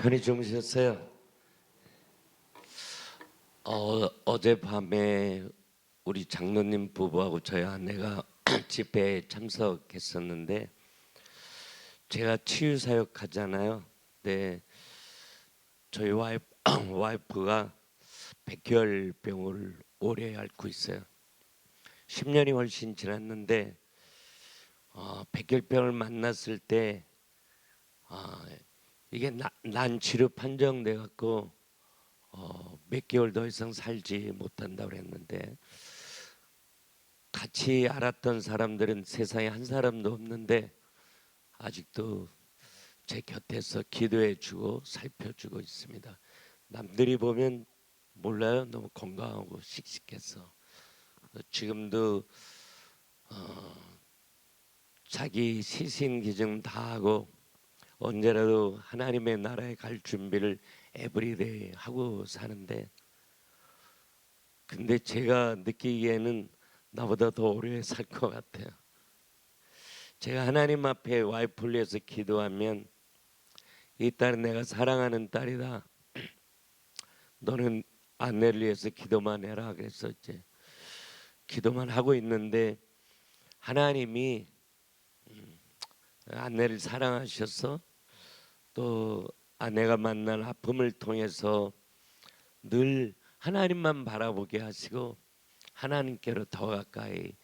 편히 주무셨어요? 어젯밤에 우리 장로님 부부하고 저희 아내가 집회에 참석했었는데, 제가 치유 사역 하잖아요. 네, 저희 와이프가 백혈병을 오래 앓고 있어요. 10년이 훨씬 지났는데 백혈병을 만났을 때 이게 난 치료 판정돼 갖고 몇 개월 더 이상 살지 못한다고 그랬는데, 같이 알았던 사람들은 세상에 한 사람도 없는데 아직도 제 곁에서 기도해 주고 살펴주고 있습니다. 남들이 보면 몰라요. 너무 건강하고 씩씩해서. 지금도 자기 시신기증 다 하고 언제라도 하나님의 나라에 갈 준비를 에브리데이 하고 사는데, 근데 제가 느끼기에는 나보다 더 오래 살 것 같아요. 제가 하나님 앞에 와이프를 위해서 기도하면, 이 딸은 내가 사랑하는 딸이다, 너는 아내를 위해서 기도만 해라, 그래서 이제 기도만 하고 있는데, 하나님이 아내를 사랑하셔서 또 아내가 만난 아픔을 통해서 늘 하나님만 바라보게 하시고 하나님께로 더 가까이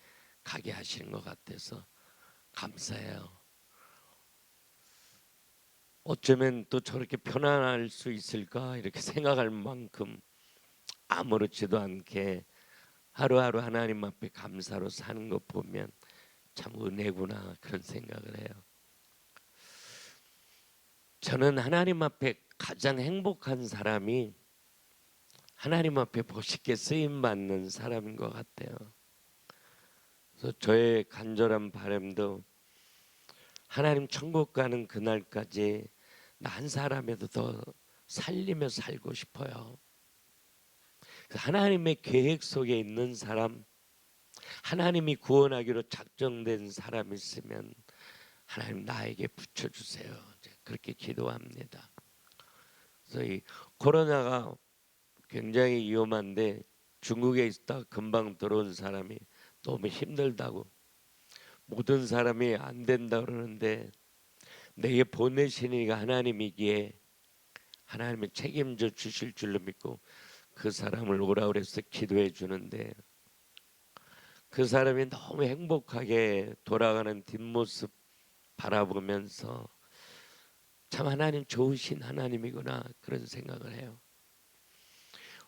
가게 하시는 것 같아서 감사해요. 어쩌면 또 저렇게 편안할 수 있을까 이렇게 생각할 만큼 아무렇지도 않게 하루하루 하나님 앞에 감사로 사는 것 보면 참 은혜구나, 그런 생각을 해요. 저는 하나님 앞에 가장 행복한 사람이 하나님 앞에 멋있게 쓰임 받는 사람인 것 같아요. 그래서 저의 간절한 바람도 하나님 천국 가는 그날까지 나 한 사람에도 더 살리며 살고 싶어요. 하나님의 계획 속에 있는 사람, 하나님이 구원하기로 작정된 사람 있으면 하나님 나에게 붙여주세요. 그렇게 기도합니다. 그래서 이 코로나가 굉장히 위험한데, 중국에 있다 금방 들어온 사람이 너무 힘들다고, 모든 사람이 안 된다 그러는데 내게 보내신 이가 하나님이기에 하나님이 책임져 주실 줄로 믿고 그 사람을 오라 그래서 기도해 주는데, 그 사람이 너무 행복하게 돌아가는 뒷모습 바라보면서 참 하나님 좋으신 하나님이구나, 그런 생각을 해요.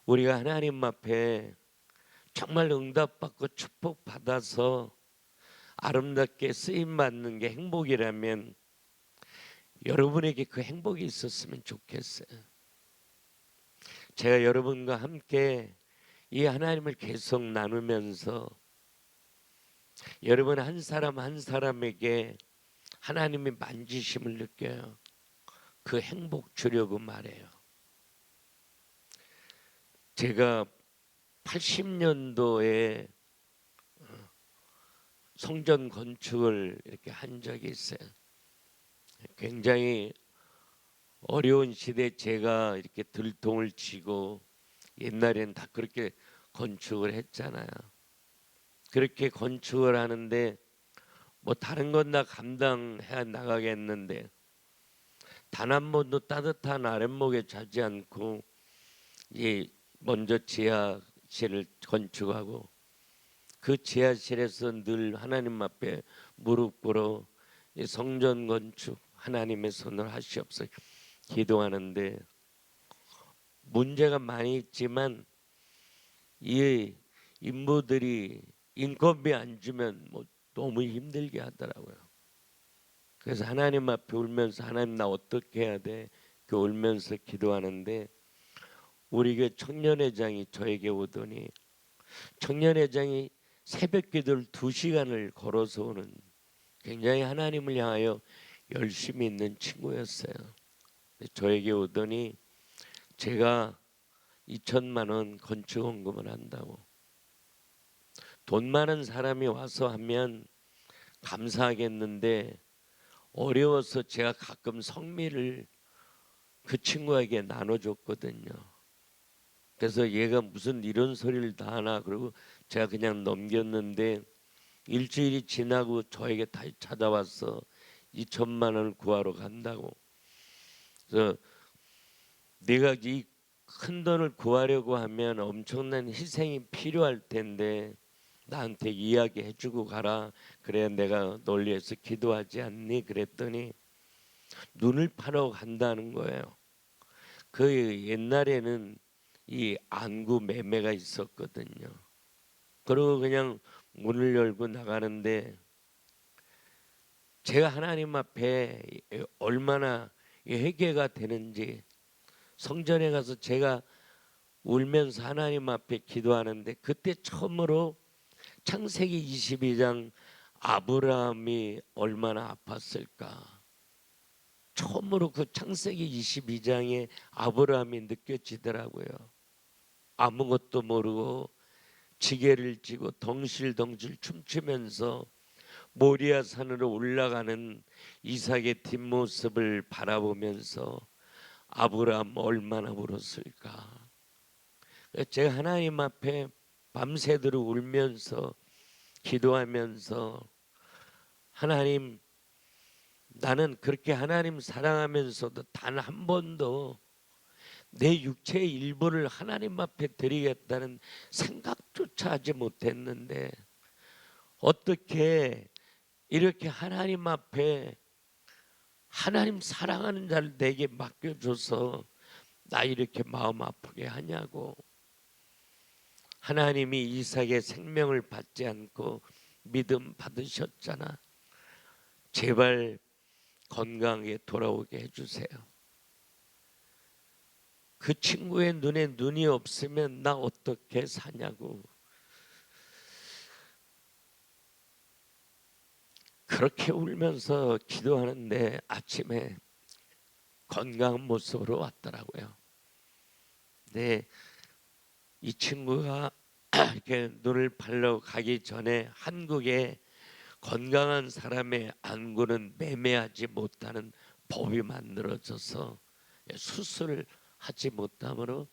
우리가 하나님 앞에 정말 응답받고 축복받아서 아름답게 쓰임받는 게 행복이라면 여러분에게 그 행복이 있었으면 좋겠어요. 제가 여러분과 함께 이 하나님을 계속 나누면서 여러분 한 사람 한 사람에게 하나님의 만지심을 느껴요. 그 행복 주려고 말해요. 제가 80년도에 성전 건축을 이렇게 한 적이 있어요. 굉장히 어려운 시대에 제가 이렇게 들통을 치고, 옛날에는 다 그렇게 건축을 했잖아요. 그렇게 건축을 하는데 뭐 다른 건 다 감당해 나가겠는데 단 한 번도 따뜻한 아랫목에 자지 않고 먼저 지하실을 건축하고 그 지하실에서 늘 하나님 앞에 무릎 꿇어 성전 건축 하나님의 손을 하시옵소서 기도하는데, 문제가 많이 있지만 이 인부들이 인건비 안 주면 뭐 너무 힘들게 하더라고요. 그래서 하나님 앞에 울면서 하나님 나 어떻게 해야 돼? 그 울면서 기도하는데 우리 교회 청년회장이 저에게 오더니, 청년회장이 새벽 기도를 2시간을 걸어서 오는 굉장히 하나님을 향하여 열심히 있는 친구였어요. 저에게 오더니 제가 2천만 원 건축원금을 한다고, 돈 많은 사람이 와서 하면 감사하겠는데 어려워서 제가 가끔 성미를 그 친구에게 나눠줬거든요. 그래서 얘가 무슨 이런 소리를 다 하나 그러고 제가 그냥 넘겼는데 일주일이 지나고 저에게 다시 찾아와서 2천만 원을 구하러 간다고. 그래서 내가 이 큰 돈을 구하려고 하면 엄청난 희생이 필요할 텐데 나한테 이야기해주고 가라. 그래야 내가 널 위해서 기도하지 않니? 그랬더니 눈을 파러 간다는 거예요. 그 옛날에는 이 안구 매매가 있었거든요. 그리고 그냥 문을 열고 나가는데 제가 하나님 앞에 얼마나 회개가 되는지 성전에 가서 제가 울면서 하나님 앞에 기도하는데 그때 처음으로 창세기 22장 아브라함이 얼마나 아팠을까. 처음으로 그 창세기 22장에 아브라함이 느껴지더라고요. 아무것도 모르고 지게를 쥐고 덩실덩실 춤추면서 모리아 산으로 올라가는 이삭의 뒷모습을 바라보면서 아브라함 얼마나 울었을까. 제가 하나님 앞에 밤새도록 울면서 기도하면서 하나님, 나는 그렇게 하나님 사랑하면서도 단 한 번도 내 육체의 일부를 하나님 앞에 드리겠다는 생각조차 하지 못했는데 어떻게 이렇게 하나님 앞에 하나님 사랑하는 자를 내게 맡겨줘서 나 이렇게 마음 아프게 하냐고. 하나님이 이삭의 생명을 받지 않고 믿음 받으셨잖아. 제발 건강하게 돌아오게 해주세요. 그 친구의 눈에 눈이 없으면 나 어떻게 사냐고. 그렇게 울면서 기도하는데 아침에 건강한 모습으로 왔더라고요. 네, 이 친구가 이렇게 눈을 팔러 가기 전에 한국에 건강한 사람의 안구는 매매하지 못하는 법이 만들어져서 수술을 하지 못함으로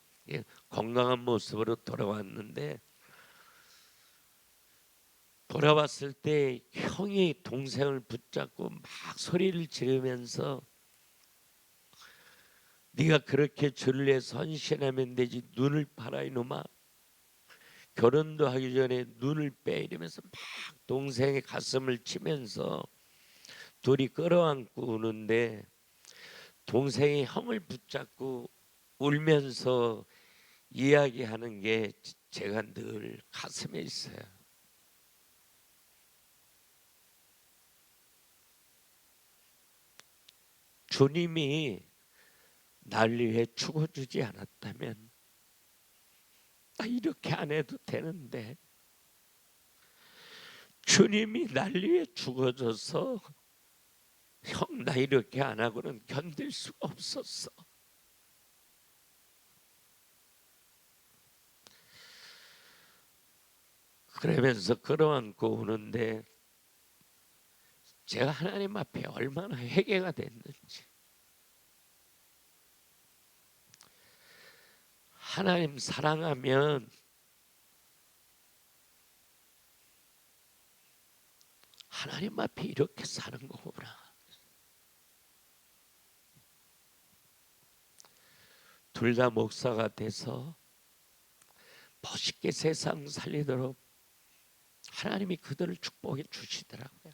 건강한 모습으로 돌아왔는데 돌아왔을 때 형이 동생을 붙잡고 막 소리를 지르면서 네가 그렇게 주를 위해 헌신하면 되지 눈을 팔아 이놈아. 결혼도 하기 전에 눈을 빼 이러면서 막 동생의 가슴을 치면서 둘이 끌어안고 우는데 동생이 형을 붙잡고 울면서 이야기하는 게 제가 늘 가슴에 있어요. 주님이 날 위해 죽어주지 않았다면 나 이렇게 안 해도 되는데 주님이 날 위해 죽어줘서 형 나 이렇게 안 하고는 견딜 수가 없었어. 그러면서 끌어안고 오는데 제가 하나님 앞에 얼마나 회개가 됐는지. 하나님 사랑하면 하나님 앞에 이렇게 사는 거구나. 둘 다 목사가 돼서 멋있게 세상 살리도록 하나님이 그들을 축복해 주시더라고요.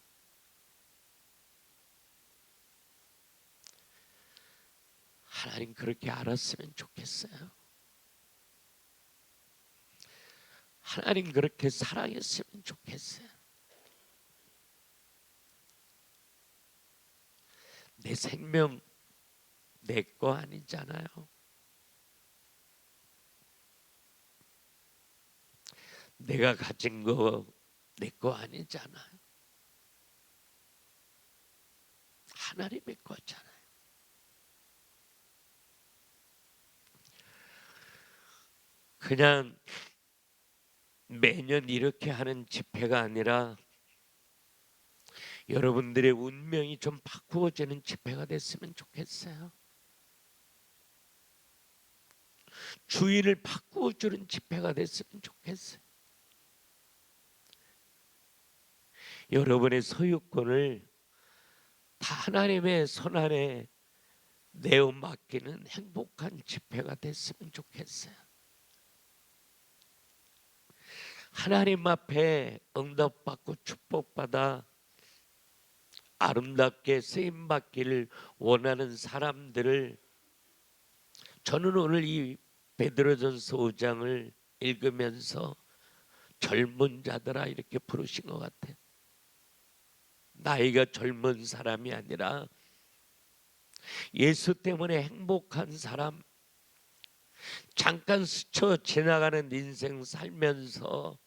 하나님 그렇게 알았으면 좋겠어요. 하나님 그렇게 사랑했으면 좋겠어요. 내 생명 내 거 아니잖아요. 내가 가진 거 내 거 아니잖아요. 하나님의 거잖아요. 그냥 매년 이렇게 하는 집회가 아니라 여러분들의 운명이 좀 바꾸어지는 집회가 됐으면 좋겠어요. 주의를 바꾸어 주는 집회가 됐으면 좋겠어요. 여러분의 소유권을 다 하나님의 손안에 내어 맡기는 행복한 집회가 됐으면 좋겠어요. 하나님 앞에 응답받고 축복받아 아름답게 쓰임받기를 원하는 사람들을, 저는 오늘 이 베드로전서 5장을 읽으면서 젊은 자들아 이렇게 부르신 것 같아요. 나이가 젊은 사람이 아니라 예수 때문에 행복한 사람, 잠깐 스쳐 지나가는 인생 살면서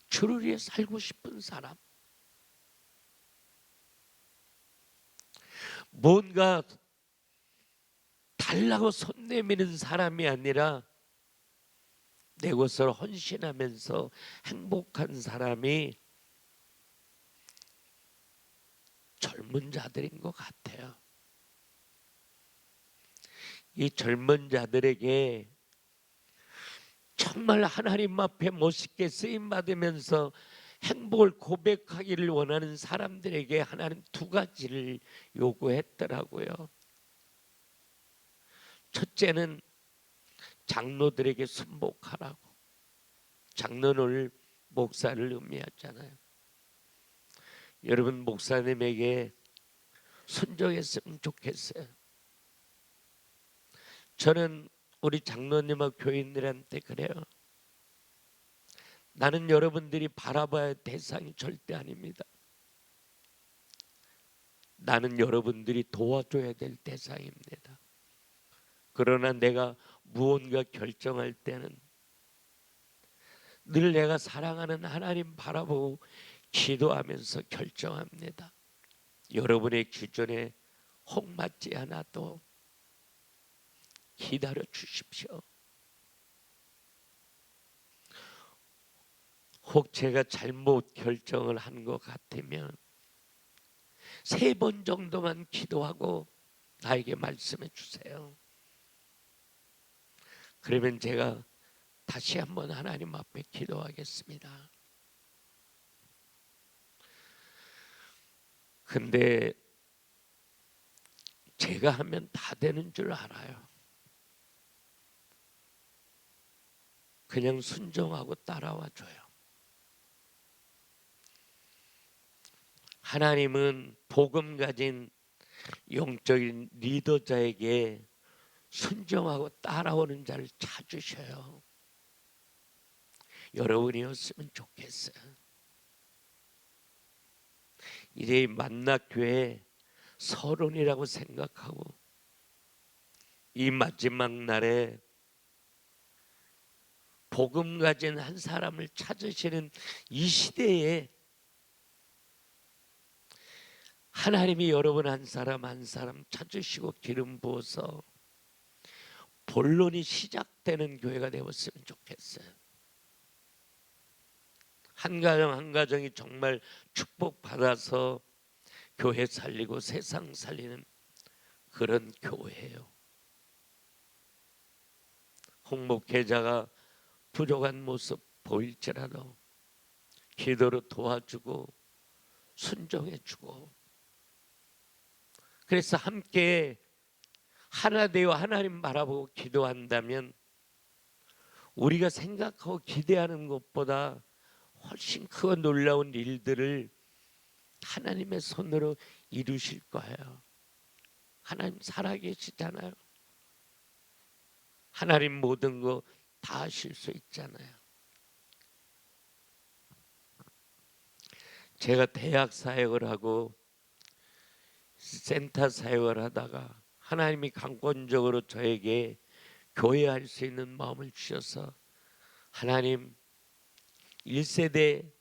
주를 위해 살고 싶은 사람, 뭔가 달라고 손 내미는 사람이 아니라 내 것을 헌신하면서 행복한 사람이 젊은 자들인 것 같아요. 이 젊은 자들에게 정말 하나님 앞에 멋있게 쓰임 받으면서 행복을 고백하기를 원하는 사람들에게 하나님 두 가지를 요구했더라고요. 첫째는 장로들에게 순복하라고. 장로는 오늘 목사를 의미하잖아요. 여러분, 목사님에게 순종했으면 좋겠어요. 저는 우리 장로님과 교인들한테 그래요. 나는 여러분들이 바라봐야 할 대상이 절대 아닙니다. 나는 여러분들이 도와줘야 될 대상입니다. 그러나 내가 무언가 결정할 때는 늘 내가 사랑하는 하나님 바라보고 기도하면서 결정합니다. 여러분의 기준에 혹맞지 않아도 기다려 주십시오. 혹 제가 잘못 결정을 한 것 같으면 3번 정도만 기도하고 나에게 말씀해 주세요. 그러면 제가 다시 한번 하나님 앞에 기도하겠습니다. 근데 제가 하면 다 되는 줄 알아요. 그냥 순종하고 따라와 줘요. 하나님은 복음 가진 영적인 리더자에게 순종하고 따라오는 자를 찾으셔요. 여러분이었으면 좋겠어요. 이제 만나교회 서론이라고 생각하고 이 마지막 날에 복음 가진 한 사람을 찾으시는 이 시대에 하나님이 여러분 한 사람 한 사람 찾으시고 기름 부어서 본론이 시작되는 교회가 되었으면 좋겠어요. 한 가정 한 가정이 정말 축복받아서 교회 살리고 세상 살리는 그런 교회예요. 홍목회자가 부족한 모습 보일지라도 기도로 도와주고 순종해주고, 그래서 함께 하나 되어 하나님 바라보고 기도한다면 우리가 생각하고 기대하는 것보다 훨씬 크고 놀라운 일들을 하나님의 손으로 이루실 거예요. 하나님 살아계시잖아요. 하나님 모든 거 다 하실 수 있잖아요. 제가 대학 사역을 하고 센터 사역을 하다가 하나님이 강권적으로 저에게 교회할 수 있는 마음을 주셔서, 하나님 1세대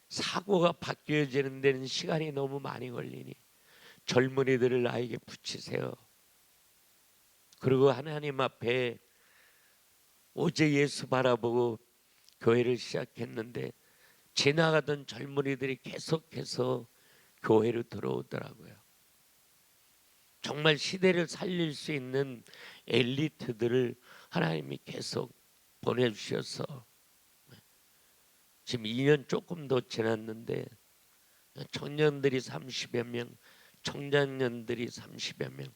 사고가 바뀌어지는 데는 시간이 너무 많이 걸리니 젊은이들을 나에게 붙이세요. 그리고 하나님 앞에 오직 예수 바라보고 교회를 시작했는데 지나가던 젊은이들이 계속해서 교회로 들어오더라고요. 정말 시대를 살릴 수 있는 엘리트들을 하나님이 계속 보내주셔서 지금 2년 조금 더 지났는데 청년들이 30여 명, 청장년들이 30여 명,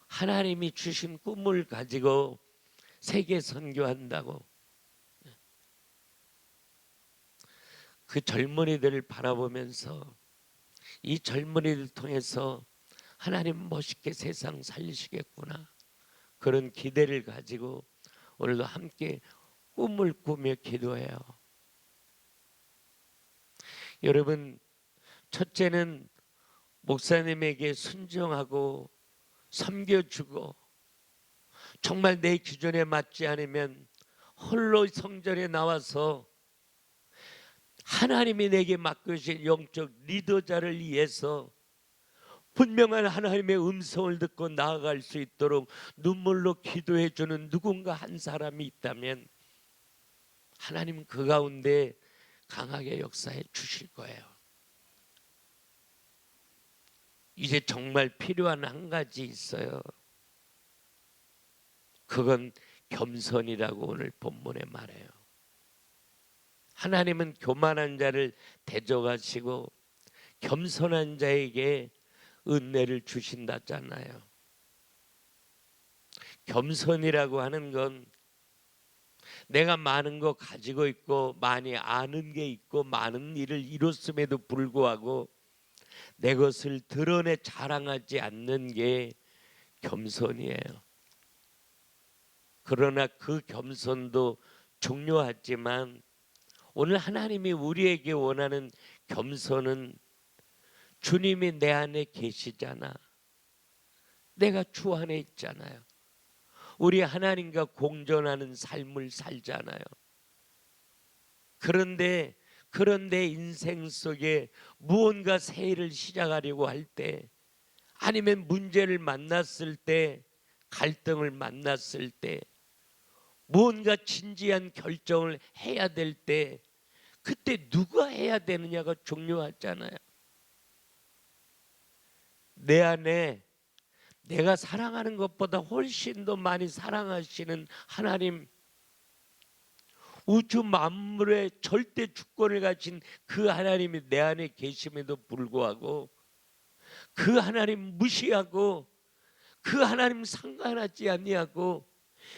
하나님이 주신 꿈을 가지고 세계 선교한다고 그 젊은이들을 바라보면서 이 젊은이들 통해서 하나님 멋있게 세상 살리시겠구나, 그런 기대를 가지고 오늘도 함께 꿈을 꾸며 기도해요. 여러분, 첫째는 목사님에게 순종하고 섬겨주고, 정말 내 기준에 맞지 않으면 홀로 성전에 나와서 하나님이 내게 맡겨주신 영적 리더자를 위해서 분명한 하나님의 음성을 듣고 나아갈 수 있도록 눈물로 기도해 주는 누군가 한 사람이 있다면 하나님은 그 가운데 강하게 역사해 주실 거예요. 이제 정말 필요한 한 가지 있어요. 그건 겸손이라고 오늘 본문에 말해요. 하나님은 교만한 자를 대적하시고 겸손한 자에게 은혜를 주신다잖아요. 겸손이라고 하는 건 내가 많은 거 가지고 있고 많이 아는 게 있고 많은 일을 이뤘음에도 불구하고 내 것을 드러내 자랑하지 않는 게 겸손이에요. 그러나 그 겸손도 중요하지만 오늘 하나님이 우리에게 원하는 겸손은 주님이 내 안에 계시잖아, 내가 주 안에 있잖아요. 우리 하나님과 공존하는 삶을 살잖아요. 그런데 인생 속에 무언가 새 일을 시작하려고 할 때, 아니면 문제를 만났을 때, 갈등을 만났을 때, 무언가 진지한 결정을 해야 될 때, 그때 누가 해야 되느냐가 중요하잖아요. 내 안에 내가 사랑하는 것보다 훨씬 더 많이 사랑하시는 하나님, 우주 만물의 절대 주권을 가진 그 하나님이 내 안에 계심에도 불구하고 그 하나님 무시하고 그 하나님 상관하지 아니하고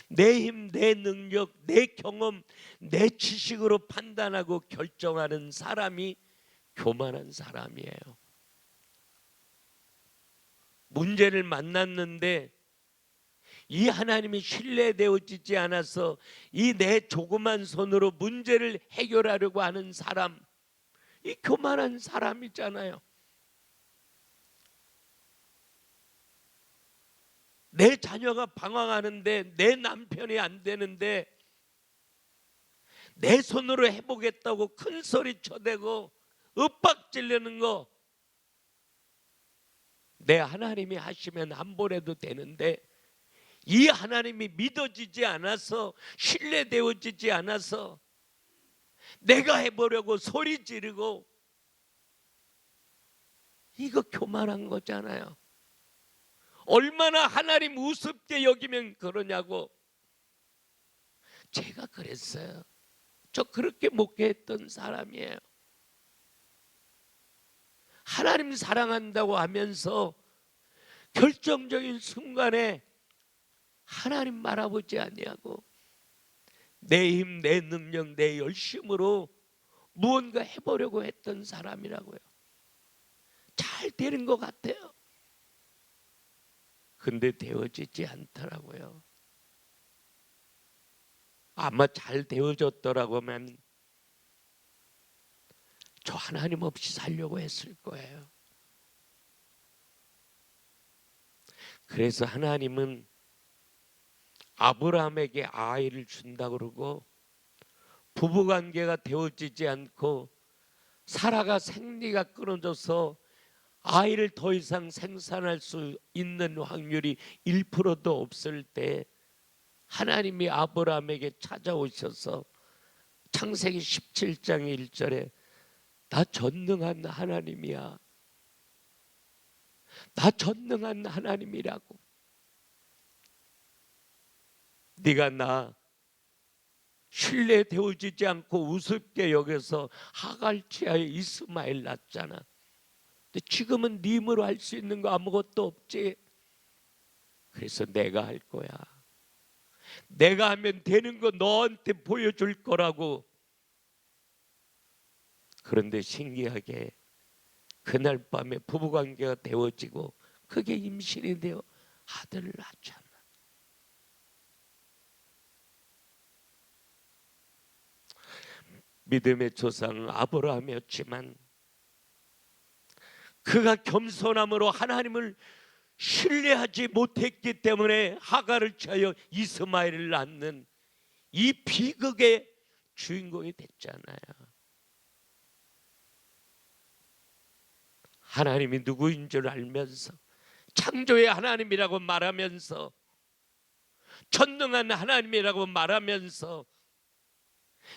내 힘, 내 능력, 내 경험, 내 지식으로 판단하고 결정하는 사람이 교만한 사람이에요. 문제를 만났는데 이 하나님이 신뢰되어지지 않아서 이 내 조그만 손으로 문제를 해결하려고 하는 사람, 이 교만한 사람이잖아요. 내 자녀가 방황하는데 내 남편이 안 되는데 내 손으로 해보겠다고 큰 소리 쳐대고 윽박지르는 거, 내 하나님이 하시면 한 번 해도 되는데 이 하나님이 믿어지지 않아서, 신뢰되어지지 않아서 내가 해보려고 소리 지르고, 이거 교만한 거잖아요. 얼마나 하나님 우습게 여기면 그러냐고. 제가 그랬어요. 저 그렇게 목회했던 사람이에요. 하나님 사랑한다고 하면서 결정적인 순간에 하나님 말아보지 아니하고 내 힘, 내 능력, 내 열심으로 무언가 해보려고 했던 사람이라고요. 잘 되는 것 같아요. 근데 되어지지 않더라고요. 아마 잘 되어졌더라고 하면 저 하나님 없이 살려고 했을 거예요. 그래서 하나님은 아브라함에게 아이를 준다 그러고 부부관계가 되어지지 않고 사라가 생리가 끊어져서 아이를 더 이상 생산할 수 있는 확률이 1%도 없을 때 하나님이 아브라함에게 찾아오셔서 창세기 17장 1절에 나 전능한 하나님이야, 나 전능한 하나님이라고. 네가 나 신뢰되어지지 않고 우습게 여겨서 하갈 치하에 이스마엘 낳았잖아. 근데 지금은 네 힘으로 할 수 있는 거 아무것도 없지. 그래서 내가 할 거야. 내가 하면 되는 거 너한테 보여줄 거라고. 그런데 신기하게 그날 밤에 부부관계가 되어지고 그게 임신이 되어 아들을 낳잖아. 믿음의 조상 아브라함이었지만 그가 겸손함으로 하나님을 신뢰하지 못했기 때문에 하갈을 취하여 이스마엘을 낳는 이 비극의 주인공이 됐잖아요. 하나님이 누구인 줄 알면서, 창조의 하나님이라고 말하면서, 전능한 하나님이라고 말하면서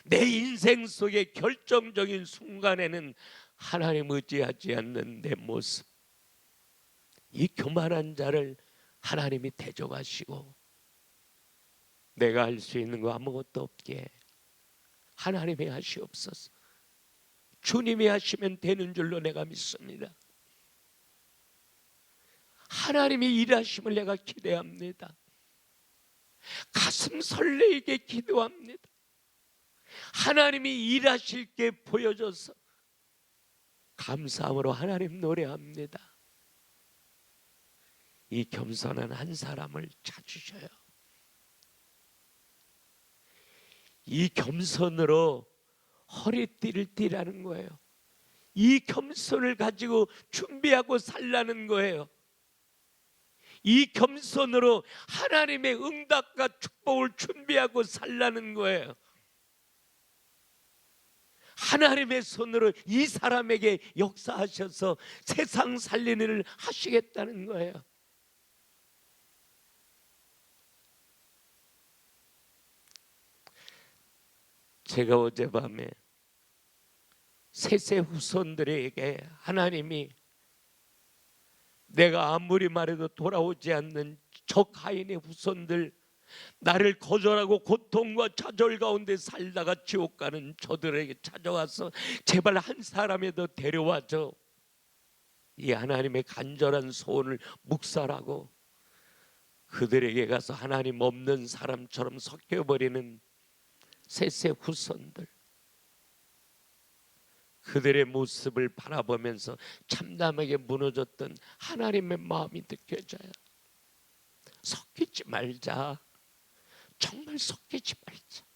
내 인생 속의 결정적인 순간에는 하나님 의지하지 않는 내 모습, 이 교만한 자를 하나님이 대적하시고 내가 할 수 있는 거 아무것도 없게 하나님이 하시옵소서. 주님이 하시면 되는 줄로 내가 믿습니다. 하나님이 일하심을 내가 기대합니다. 가슴 설레이게 기도합니다. 하나님이 일하실 게 보여줘서 감사함으로 하나님 노래합니다. 이 겸손한 한 사람을 찾으셔요. 이 겸손으로 허리띠를 띠라는 거예요. 이 겸손을 가지고 준비하고 살라는 거예요. 이 겸손으로 하나님의 응답과 축복을 준비하고 살라는 거예요. 하나님의 손으로 이 사람에게 역사하셔서 세상 살리는 일을 하시겠다는 거예요. 제가 어젯밤에 셋의 후손들에게 하나님이 내가 아무리 말해도 돌아오지 않는 저 가인의 후손들, 나를 거절하고 고통과 좌절 가운데 살다가 지옥 가는 저들에게 찾아와서 제발 한 사람이라도 데려와줘. 이 하나님의 간절한 소원을 묵살하고 그들에게 가서 하나님 없는 사람처럼 섞여버리는 셋의 후손들, 그들의 모습을 바라보면서 참담하게 무너졌던 하나님의 마음이 느껴져요. 섞이지 말자. 정말 섞이지 말자.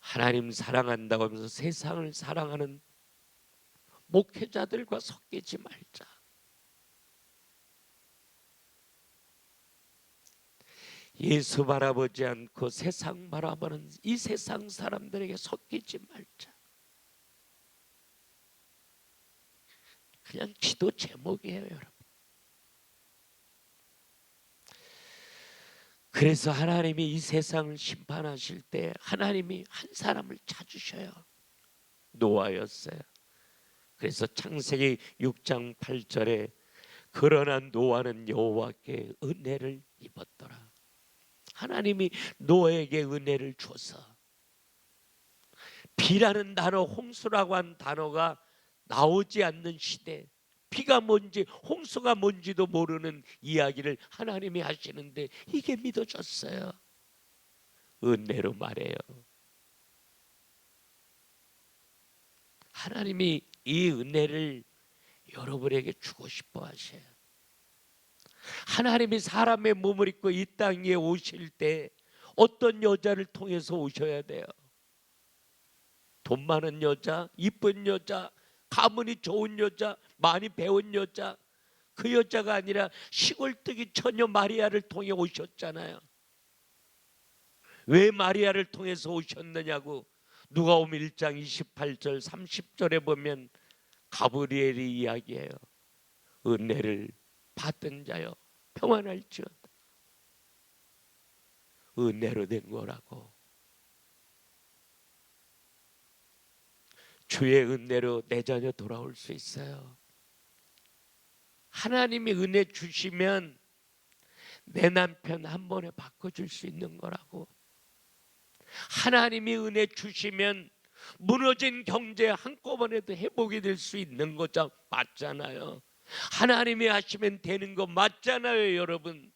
하나님 사랑한다고 하면서 세상을 사랑하는 목회자들과 섞이지 말자. 예수 바라보지 않고 세상 바라보는 이 세상 사람들에게 섞이지 말자. 그냥 기도 제목이에요, 여러분. 그래서 하나님이 이 세상을 심판하실 때 하나님이 한 사람을 찾으셔요. 노아였어요. 그래서 창세기 6장 8절에 그러나 노아는 여호와께 은혜를 입었더라. 하나님이 노아에게 은혜를 줘서 비라는 단어, 홍수라고 한 단어가 나오지 않는 시대, 비가 뭔지 홍수가 뭔지도 모르는 이야기를 하나님이 하시는데 이게 믿어졌어요. 은혜로 말해요. 하나님이 이 은혜를 여러분에게 주고 싶어 하셔요. 하나님이 사람의 몸을 입고 이 땅 위에 오실 때 어떤 여자를 통해서 오셔야 돼요? 돈 많은 여자, 이쁜 여자, 가문이 좋은 여자, 많이 배운 여자, 그 여자가 아니라 시골뜨기 처녀 마리아를 통해 오셨잖아요. 왜 마리아를 통해서 오셨느냐고 누가복음 1장 28절 30절에 보면 가브리엘이 이야기해요. 은혜를 받은 자여 평안할지어다. 은혜로 된 거라고. 주의 은혜로 내 자녀 돌아올 수 있어요. 하나님이 은혜 주시면 내 남편 한 번에 바꿔줄 수 있는 거라고. 하나님이 은혜 주시면 무너진 경제 한꺼번에도 회복이 될 수 있는 거죠. 맞잖아요. 하나님이 하시면 되는 거 맞잖아요, 여러분.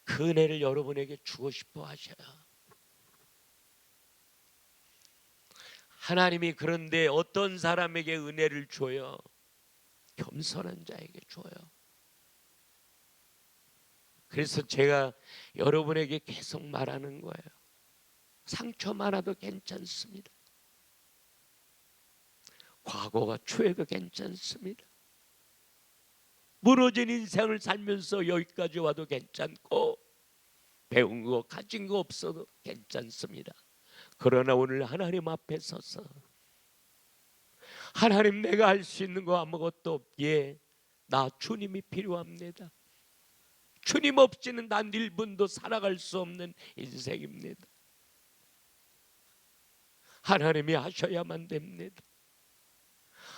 그 은혜를 여러분에게 주고 싶어 하셔요. 하나님이 그런데 어떤 사람에게 은혜를 줘요? 겸손한 자에게 줘요. 그래서 제가 여러분에게 계속 말하는 거예요. 상처 많아도 괜찮습니다. 과거가 추해도 괜찮습니다. 무너진 인생을 살면서 여기까지 와도 괜찮고 배운 거 가진 거 없어도 괜찮습니다. 그러나 오늘 하나님 앞에 서서 하나님, 내가 할 수 있는 거 아무것도 없기에 나 주님이 필요합니다. 주님 없이는 난 1분도 살아갈 수 없는 인생입니다. 하나님이 하셔야만 됩니다.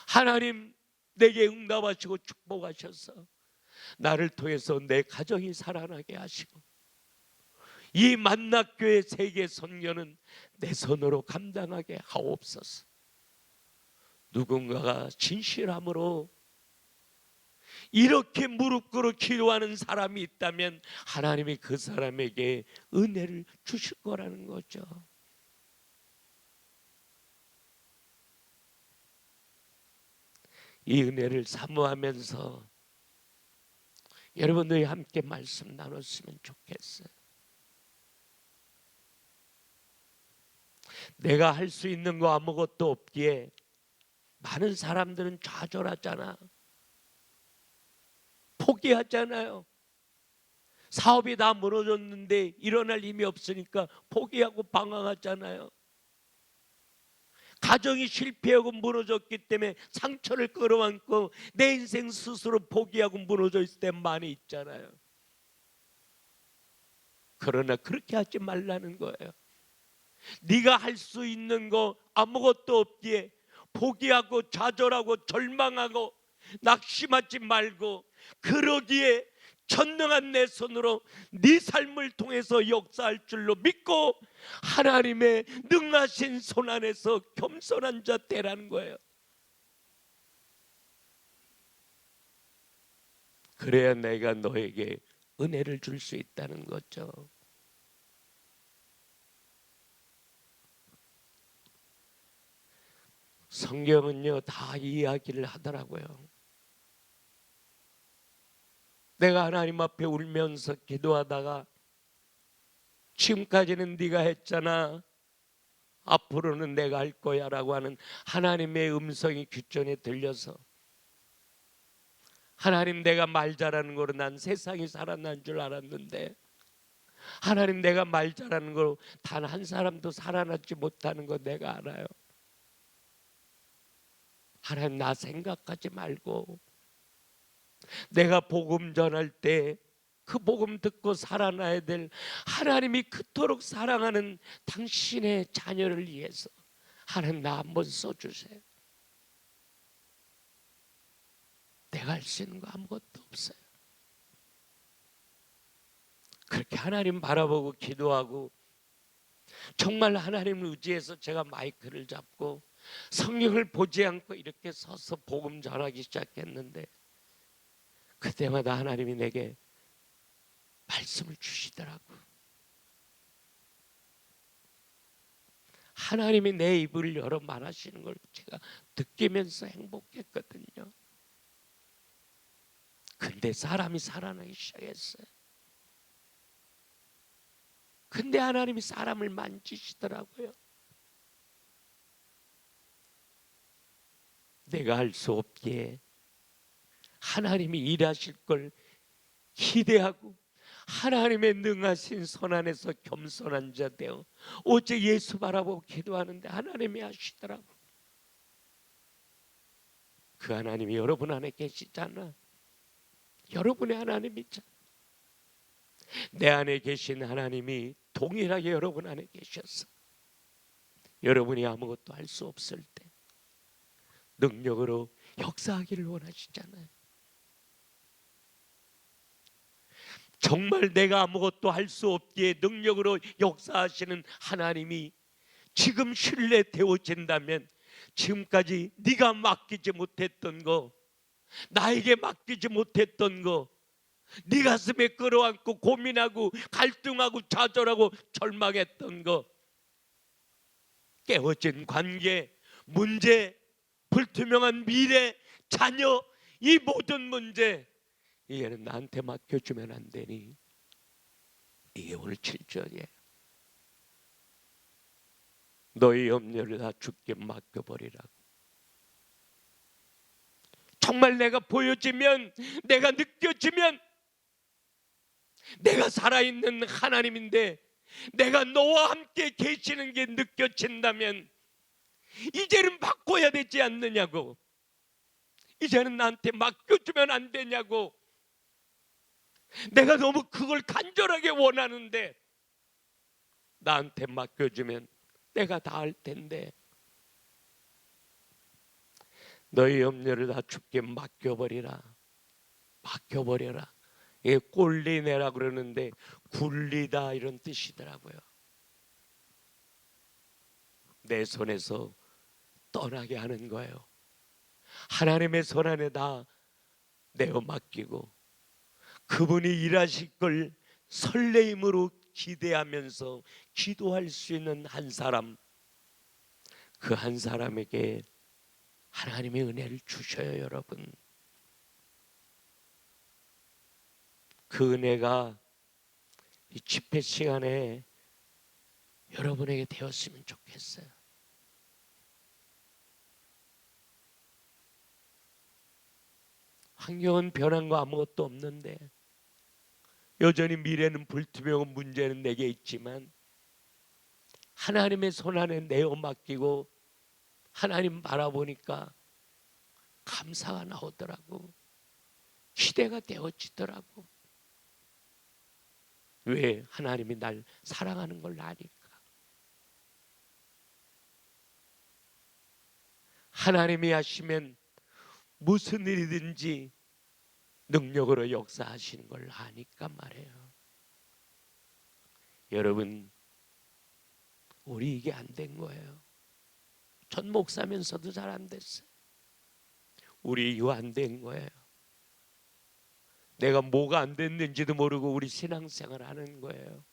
하나님 내게 응답하시고 축복하셔서 나를 통해서 내 가정이 살아나게 하시고 이 만낙교회 세계 선교는 내 손으로 감당하게 하옵소서. 누군가가 진실함으로 이렇게 무릎 꿇어 기도하는 사람이 있다면 하나님이 그 사람에게 은혜를 주실 거라는 거죠. 이 은혜를 사모하면서 여러분들이 함께 말씀 나눴으면 좋겠어요. 내가 할 수 있는 거 아무것도 없기에 많은 사람들은 좌절하잖아. 포기하잖아요. 사업이 다 무너졌는데 일어날 힘이 없으니까 포기하고 방황하잖아요. 가정이 실패하고 무너졌기 때문에 상처를 끌어안고 내 인생 스스로 포기하고 무너져 있을 때 많이 있잖아요. 그러나 그렇게 하지 말라는 거예요. 네가 할 수 있는 거 아무것도 없기에 포기하고 좌절하고 절망하고 낙심하지 말고, 그러기에 전능한 내 손으로 네 삶을 통해서 역사할 줄로 믿고 하나님의 능하신 손 안에서 겸손한 자 되라는 거예요. 그래야 내가 너에게 은혜를 줄 수 있다는 거죠. 성경은요 다 이야기를 하더라고요. 내가 하나님 앞에 울면서 기도하다가 지금까지는 네가 했잖아, 앞으로는 내가 할 거야 라고 하는 하나님의 음성이 귓전에 들려서, 하나님 내가 말 잘하는 거로 난 세상이 살아난 줄 알았는데, 하나님 내가 말 잘하는 거로 단 한 사람도 살아나지 못하는 거 내가 알아요. 하나님 나 생각하지 말고 내가 복음 전할 때 그 복음 듣고 살아나야 될 하나님이 그토록 사랑하는 당신의 자녀를 위해서 하나님 나 한번 써주세요. 내가 할 수 있는 거 아무것도 없어요. 그렇게 하나님 바라보고 기도하고 정말 하나님을 의지해서 제가 마이크를 잡고 성경을 보지 않고 이렇게 서서 복음 전하기 시작했는데, 그때마다 하나님이 내게 말씀을 주시더라고. 하나님이 내 입을 열어 말하시는 걸 제가 느끼면서 행복했거든요. 근데 사람이 살아나기 시작했어요. 근데 하나님이 사람을 만지시더라고요. 내가 할 수 없기에 하나님이 일하실 걸 기대하고 하나님의 능하신 손 안에서 겸손한 자 되어 오직 예수 바라보고 기도하는데 하나님이 하시더라고. 그 하나님이 여러분 안에 계시잖아. 여러분의 하나님이잖아. 내 안에 계신 하나님이 동일하게 여러분 안에 계셨어. 여러분이 아무것도 할 수 없을 때 능력으로 역사하기를 원하시잖아요. 정말 내가 아무것도 할 수 없기에 능력으로 역사하시는 하나님이 지금 신뢰되어진다면 지금까지 네가 맡기지 못했던 거, 나에게 맡기지 못했던 거, 네 가슴에 끌어안고 고민하고 갈등하고 좌절하고 절망했던 거, 깨어진 관계, 문제, 불투명한 미래, 자녀, 이 모든 문제, 이제는 나한테 맡겨주면 안 되니? 이게 오늘 7절이에요. 너희 염려를 다 주께 맡겨버리라고. 정말 내가 보여지면, 내가 느껴지면, 내가 살아있는 하나님인데 내가 너와 함께 계시는 게 느껴진다면 이제는 바꿔야 되지 않느냐고, 이제는 나한테 맡겨주면 안 되냐고. 내가 너무 그걸 간절하게 원하는데 나한테 맡겨주면 내가 다 할 텐데. 너희 염려를 다 주께 맡겨버리라. 맡겨버려라. 이게 꼴리내라 그러는데 굴리다 이런 뜻이더라고요. 내 손에서 떠나게 하는 거예요. 하나님의 손 안에 다 내어 맡기고 그분이 일하실 걸 설레임으로 기대하면서 기도할 수 있는 한 사람, 그 한 사람에게 하나님의 은혜를 주셔요. 여러분, 그 은혜가 이 집회 시간에 여러분에게 되었으면 좋겠어요. 환경은 변한 거 아무것도 없는데 여전히 미래는 불투명한 문제는 내게 있지만 하나님의 손 안에 내어 맡기고 하나님 바라보니까 감사가 나오더라고. 기대가 되어지더라고. 왜? 하나님이 날 사랑하는 걸 아니까. 하나님이 하시면 무슨 일이든지 능력으로 역사하시는 걸 아니까 말이에요. 여러분, 우리 이게 안 된 거예요. 전 목사면서도 잘 안 됐어요. 우리 이거 안 된 거예요. 내가 뭐가 안 됐는지도 모르고 우리 신앙생활 하는 거예요.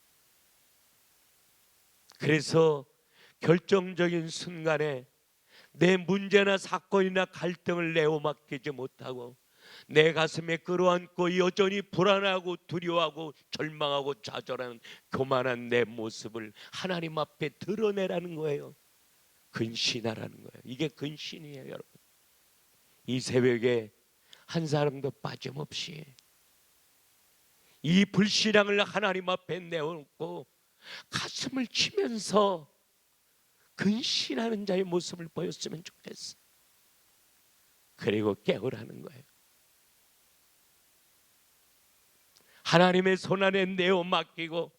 그래서 결정적인 순간에 내 문제나 사건이나 갈등을 내어 맡기지 못하고 내 가슴에 끌어안고 여전히 불안하고 두려워하고 절망하고 좌절하는 교만한 내 모습을 하나님 앞에 드러내라는 거예요. 근신하라는 거예요. 이게 근신이에요. 여러분, 이 새벽에 한 사람도 빠짐없이 이 불신앙을 하나님 앞에 내어놓고 가슴을 치면서 근신하는 자의 모습을 보였으면 좋겠어요. 그리고 깨우라는 거예요. 하나님의 손안에 내어 맡기고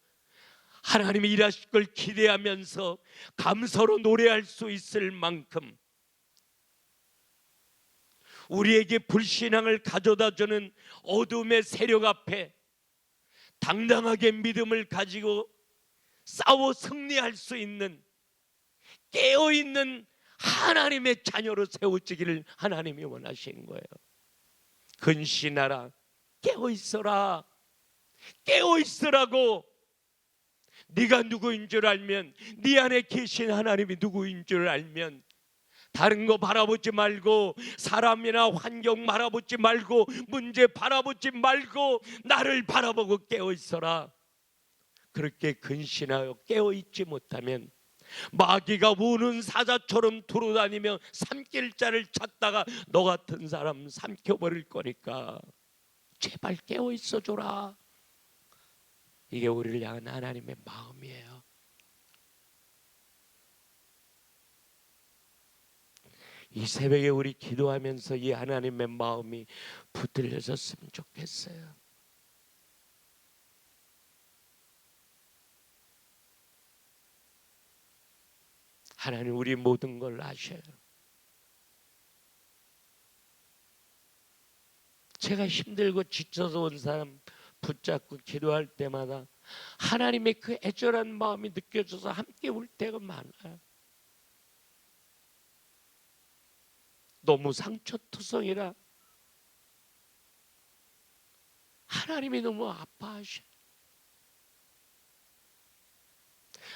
하나님이 일하실 걸 기대하면서 감사로 노래할 수 있을 만큼 우리에게 불신앙을 가져다주는 어둠의 세력 앞에 당당하게 믿음을 가지고 싸워 승리할 수 있는 깨어있는 하나님의 자녀로 세워지기를 하나님이 원하시는 거예요. 근신하라. 깨어있어라. 깨어있으라고. 네가 누구인 줄 알면, 네 안에 계신 하나님이 누구인 줄 알면 다른 거 바라보지 말고, 사람이나 환경 바라보지 말고, 문제 바라보지 말고 나를 바라보고 깨어있어라. 그렇게 근신하여 깨어있지 못하면 마귀가 우는 사자처럼 돌아다니며 삼킬 자를 찾다가 너 같은 사람 삼켜버릴 거니까 제발 깨어있어 줘라. 이게 우리를 향한 하나님의 마음이에요. 이 새벽에 우리 기도하면서 이 하나님의 마음이 붙들려졌으면 좋겠어요. 하나님 우리 모든 걸 아셔요. 제가 힘들고 지쳐서 온 사람 붙잡고 기도할 때마다 하나님의 그 애절한 마음이 느껴져서 함께 울 때가 많아요. 너무 상처투성이라 하나님이 너무 아파하셔요.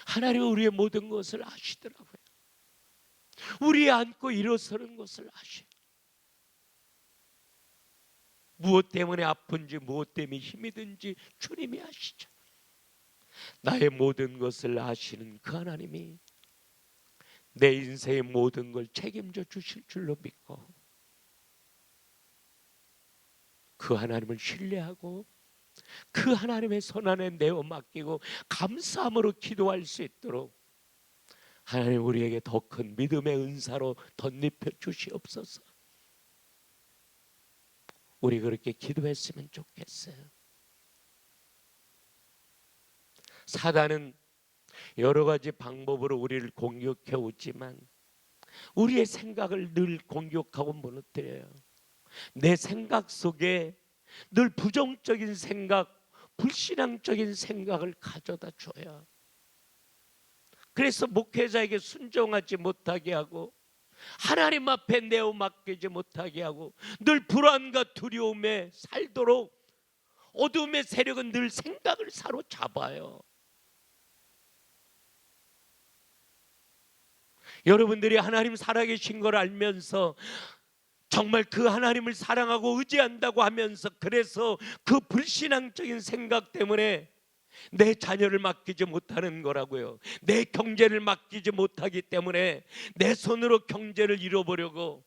하나님은 우리의 모든 것을 아시더라고요. 우리 안고 일어서는 것을 아셔요. 무엇 때문에 아픈지 무엇 때문에 힘이 든지 주님이 아시죠. 나의 모든 것을 아시는 그 하나님이 내 인생의 모든 걸 책임져 주실 줄로 믿고 그 하나님을 신뢰하고 그 하나님의 손안에 내어 맡기고 감사함으로 기도할 수 있도록 하나님 우리에게 더 큰 믿음의 은사로 덧입혀 주시옵소서. 우리 그렇게 기도했으면 좋겠어요. 사단은 여러 가지 방법으로 우리를 공격해 오지만 우리의 생각을 늘 공격하고 무너뜨려요. 내 생각 속에 늘 부정적인 생각, 불신앙적인 생각을 가져다 줘요. 그래서 목회자에게 순종하지 못하게 하고 하나님 앞에 내어 맡기지 못하게 하고 늘 불안과 두려움에 살도록 어둠의 세력은 늘 생각을 사로잡아요. 여러분들이 하나님 살아계신 걸 알면서 정말 그 하나님을 사랑하고 의지한다고 하면서 그래서 그 불신앙적인 생각 때문에 내 자녀를 맡기지 못하는 거라고요. 내 경제를 맡기지 못하기 때문에 내 손으로 경제를 이뤄보려고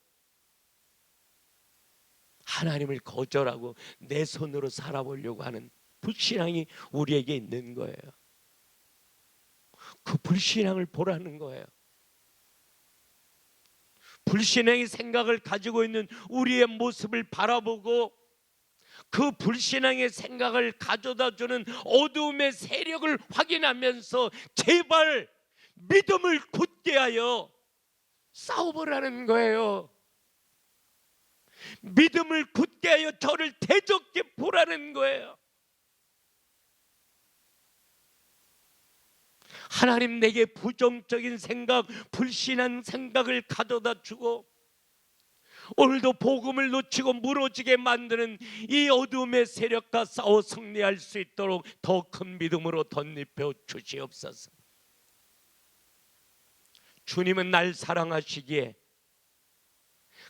하나님을 거절하고 내 손으로 살아보려고 하는 불신앙이 우리에게 있는 거예요. 그 불신앙을 보라는 거예요. 불신앙의 생각을 가지고 있는 우리의 모습을 바라보고 그 불신앙의 생각을 가져다주는 어두움의 세력을 확인하면서 제발 믿음을 굳게 하여 싸워보라는 거예요. 믿음을 굳게 하여 저를 대적해 보라는 거예요. 하나님 내게 부정적인 생각, 불신한 생각을 가져다 주고 오늘도 복음을 놓치고 무너지게 만드는 이 어둠의 세력과 싸워 승리할 수 있도록 더 큰 믿음으로 덧입혀 주시옵소서. 주님은 날 사랑하시기에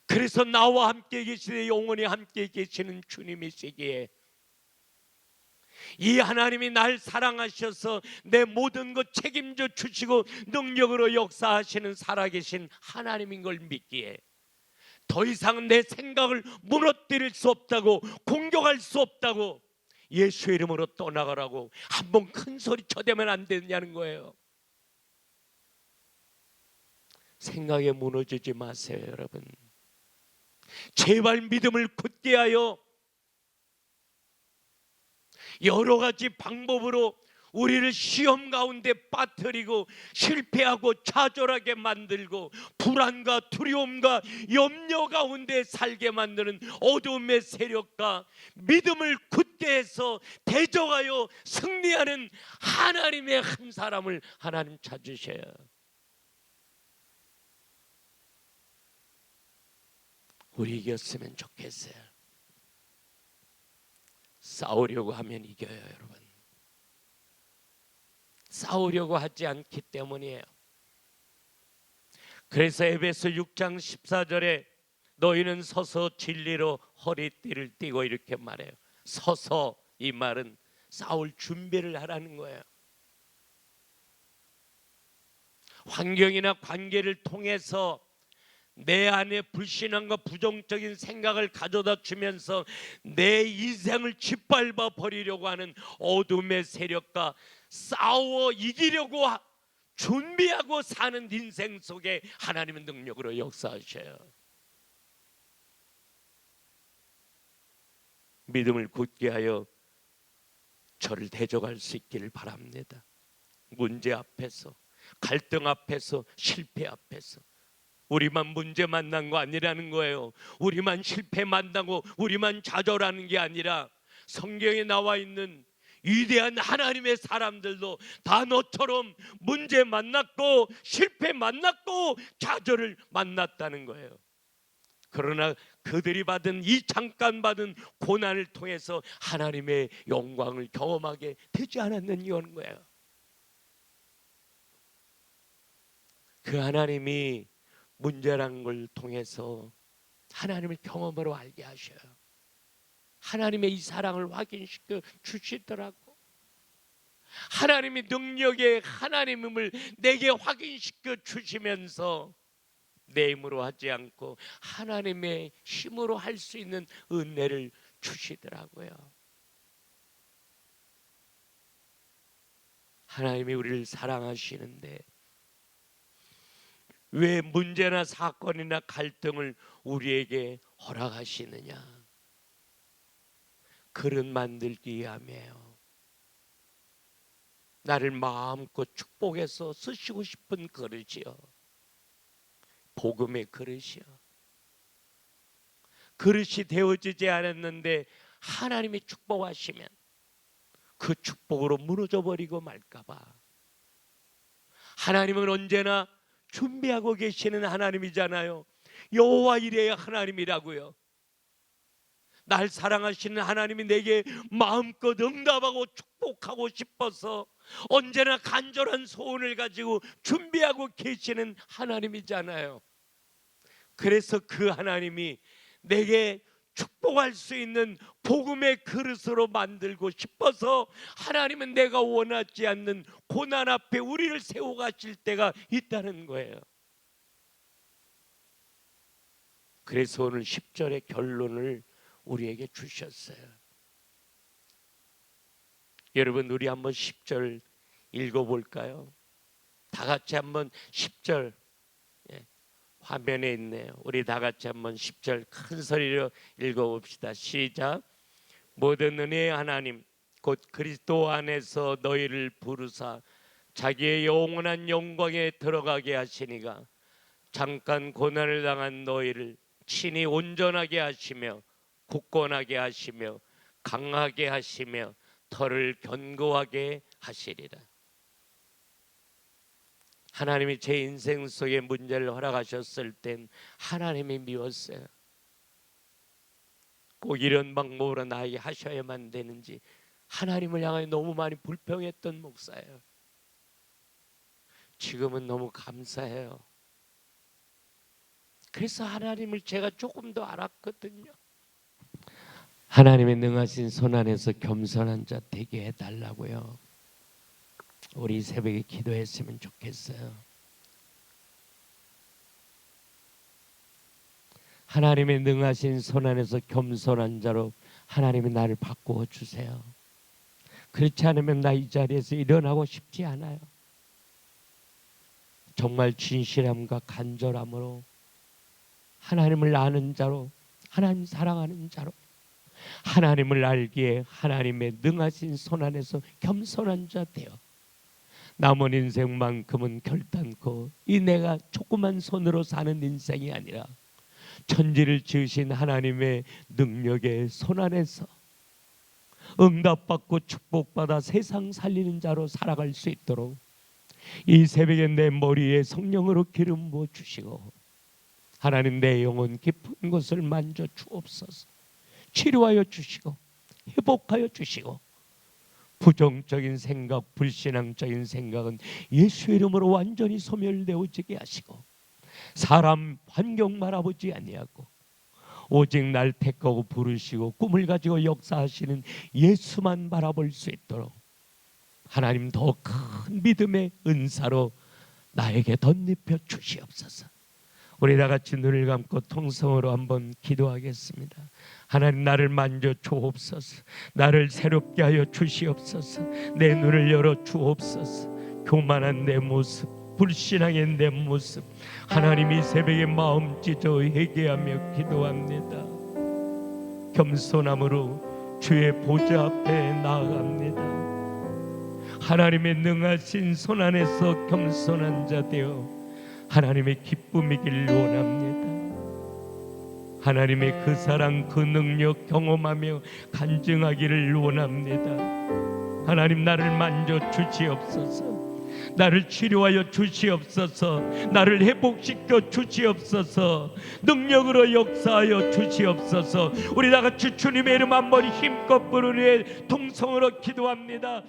그래서 나와 함께 계시되 영원히 함께 계시는 주님이시기에 이 하나님이 날 사랑하셔서 내 모든 것 책임져 주시고 능력으로 역사하시는 살아계신 하나님인 걸 믿기에 더 이상 내 생각을 무너뜨릴 수 없다고 공격할 수 없다고 예수의 이름으로 떠나가라고 한번 큰 소리 쳐대면 안 되느냐는 거예요. 생각에 무너지지 마세요 여러분. 제발 믿음을 굳게 하여 여러 가지 방법으로 우리를 시험 가운데 빠뜨리고 실패하고 좌절하게 만들고 불안과 두려움과 염려 가운데 살게 만드는 어둠의 세력과 믿음을 굳게 해서 대적하여 승리하는 하나님의 한 사람을 하나님 찾으셔요. 우리 이겼으면 좋겠어요. 싸우려고 하면 이겨요 여러분. 싸우려고 하지 않기 때문이에요. 그래서 에베소 6장 14절에 너희는 서서 진리로 허리띠를 띠고 이렇게 말해요. 서서 이 말은 싸울 준비를 하라는 거예요. 환경이나 관계를 통해서 내 안에 불신앙과 부정적인 생각을 가져다 주면서 내 인생을 짓밟아 버리려고 하는 어둠의 세력과 싸워 이기려고 준비하고 사는 인생 속에 하나님의 능력으로 역사하셔요. 믿음을 굳게 하여 저를 대적할 수 있기를 바랍니다. 문제 앞에서 갈등 앞에서, 실패 앞에서 우리만 문제 만난 거 아니라는 거예요. 우리만 실패 만나고 우리만 좌절하는 게 아니라 성경에 나와 있는 위대한 하나님의 사람들도 다 너처럼 문제 만났고 실패 만났고 좌절을 만났다는 거예요. 그러나 그들이 받은 이 잠깐 받은 고난을 통해서 하나님의 영광을 경험하게 되지 않았느냐는 거예요. 그 하나님이 문제라는 걸 통해서 하나님을 경험으로 알게 하셔요. 하나님의 이 사랑을 확인시켜 주시더라고. 하나님의 능력의 하나님임을 내게 확인시켜 주시면서 내 힘으로 하지 않고 하나님의 힘으로 할 수 있는 은혜를 주시더라고요. 하나님이 우리를 사랑하시는데 왜 문제나 사건이나 갈등을 우리에게 허락하시느냐? 그릇 만들기 위함이에요. 나를 마음껏 축복해서 쓰시고 싶은 그릇이요. 복음의 그릇이요. 그릇이 되어지지 않았는데 하나님이 축복하시면 그 축복으로 무너져 버리고 말까봐. 하나님은 언제나 준비하고 계시는 하나님이잖아요. 여호와 이레의 하나님이라고요. 날 사랑하시는 하나님이 내게 마음껏 응답하고 축복하고 싶어서 언제나 간절한 소원을 가지고 준비하고 계시는 하나님이잖아요. 그래서 그 하나님이 내게 축복할 수 있는 복음의 그릇으로 만들고 싶어서 하나님은 내가 원하지 않는 고난 앞에 우리를 세워 가실 때가 있다는 거예요. 그래서 오늘 10절의 결론을 우리에게 주셨어요. 여러분, 우리 한번 10절 읽어볼까요? 다 같이 한번 10절, 화면에 있네요. 우리 다 같이 한번 10절 큰 소리로 읽어봅시다. 시작. 모든 은혜의 하나님 곧 그리스도 안에서 너희를 부르사 자기의 영원한 영광에 들어가게 하시니가 잠깐 고난을 당한 너희를 친히 온전하게 하시며 굳건하게 하시며 강하게 하시며 털을 견고하게 하시리라. 하나님이 제 인생 속에 문제를 허락하셨을 땐 하나님이 미웠어요. 꼭 이런 방법으로 나에게 하셔야만 되는지 하나님을 향하여 너무 많이 불평했던 목사예요. 지금은 너무 감사해요. 그래서 하나님을 제가 조금 더 알았거든요. 하나님의 능하신 손 안에서 겸손한 자 되게 해달라고요. 우리 새벽에 기도했으면 좋겠어요. 하나님의 능하신 손 안에서 겸손한 자로 하나님이 나를 바꾸어 주세요. 그렇지 않으면 나 이 자리에서 일어나고 싶지 않아요. 정말 진실함과 간절함으로 하나님을 아는 자로, 하나님 사랑하는 자로, 하나님을 알기에 하나님의 능하신 손 안에서 겸손한 자 되어 남은 인생만큼은 결단코 이 내가 조그만 손으로 사는 인생이 아니라 천지를 지으신 하나님의 능력의 손 안에서 응답받고 축복받아 세상 살리는 자로 살아갈 수 있도록 이 새벽에 내 머리에 성령으로 기름 부어 주시고 하나님 내 영혼 깊은 곳을 만져 주옵소서. 치료하여 주시고 회복하여 주시고 부정적인 생각, 불신앙적인 생각은 예수 이름으로 완전히 소멸되어지게 하시고 사람 환경 바라보지 아니하고 오직 날 택하고 부르시고 꿈을 가지고 역사하시는 예수만 바라볼 수 있도록 하나님 더 큰 믿음의 은사로 나에게 덧입혀 주시옵소서. 우리 다 같이 눈을 감고 통성으로 한번 기도하겠습니다. 하나님 나를 만져 주옵소서. 나를 새롭게 하여 주시옵소서. 내 눈을 열어 주옵소서. 교만한 내 모습, 불신앙의 내 모습 하나님 이 새벽에 마음 찢어 회개하며 기도합니다. 겸손함으로 주의 보좌 앞에 나아갑니다. 하나님의 능하신 손 안에서 겸손한 자 되어 하나님의 기쁨이길 원합니다. 하나님의 그 사랑, 그 능력 경험하며 간증하기를 원합니다. 하나님, 나를 만져 주시옵소서. 나를 치료하여 주시옵소서. 나를 회복시켜 주시옵소서. 능력으로 역사하여 주시옵소서. 우리 다 같이 주님의 이름 한번 힘껏 부르는 통성으로 기도합니다.